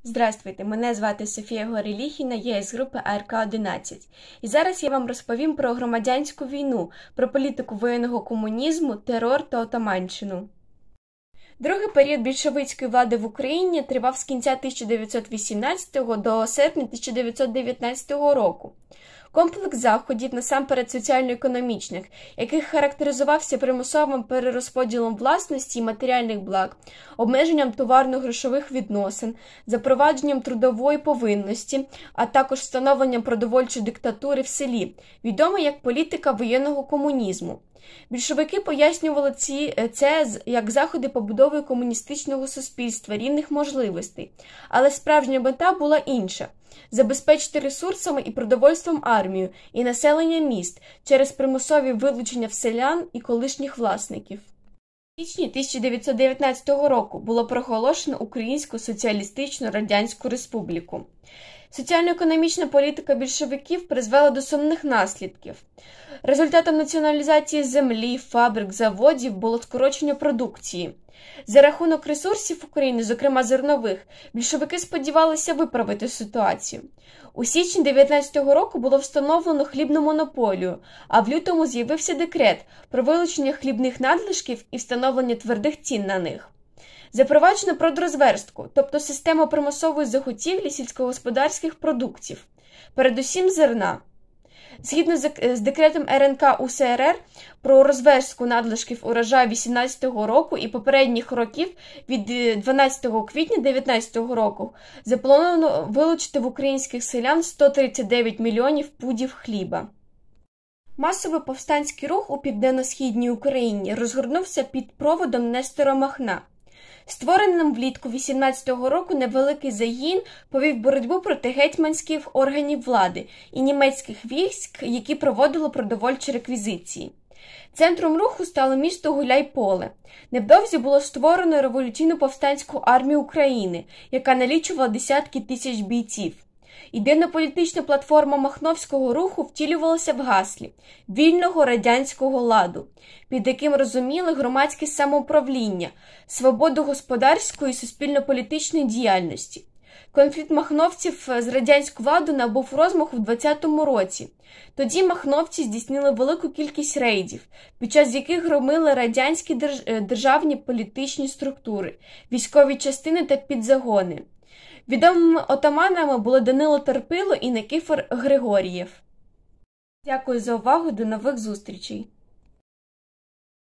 Здравствуйте, мене звати Софія Гореліхіна, я із групи АРК-11. І зараз я вам розповім про громадянську війну, про політику воєнного комунізму, терор та отаманщину. Другий період більшовицької влади в Україні тривав з кінця 1918 до серпня 1919 року. Комплекс заходів, насамперед соціально-економічних, яких характеризувався примусовим перерозподілом власності і матеріальних благ, обмеженням товарно-грошових відносин, запровадженням трудової повинності, а також встановленням продовольчої диктатури в селі, відомий як політика воєнного комунізму. Більшовики пояснювали це як заходи побудови комуністичного суспільства рівних можливостей, але справжня мета була інша – забезпечити ресурсами і продовольством армію і населення міст через примусові вилучення селян і колишніх власників. У січні 1919 року було проголошено Українську Соціалістичну Радянську Республіку. Соціально-економічна політика більшовиків призвела до сумних наслідків. Результатом націоналізації землі, фабрик, заводів було скорочення продукції. За рахунок ресурсів України, зокрема зернових, більшовики сподівалися виправити ситуацію. У січні 1919 року було встановлено хлібну монополію, а в лютому з'явився декрет про вилучення хлібних надлишків і встановлення твердих цін на них. Запроваджено продрозверстку, тобто систему примусової заготівлі сільськогосподарських продуктів, передусім зерна. Згідно з декретом РНК УСРР про розверстку надлишків урожаю 18-го року і попередніх років від 12 квітня 19 року заплановано вилучити в українських селян 139 мільйонів пудів хліба. Масовий повстанський рух у південно-східній Україні розгорнувся під проводом Нестора Махна. Створеним влітку 18-го року невеликий загін повів боротьбу проти гетьманських органів влади і німецьких військ, які проводили продовольчі реквізиції. Центром руху стало місто Гуляйполе. Невдовзі було створено революційну повстанську армію України, яка налічувала десятки тисяч бійців. Ідейно-політична платформа Махновського руху втілювалася в гаслі «Вільного радянського ладу», під яким розуміли громадське самоуправління, свободу господарської і суспільно-політичної діяльності. Конфлікт махновців з радянською владою набув розмаху в 20-му році. Тоді махновці здійснили велику кількість рейдів, під час яких громили радянські державні політичні структури, військові частини та підзагони. Відомими отаманами були Данило Терпило і Никифор Григорієв. Дякую за увагу, до нових зустрічей!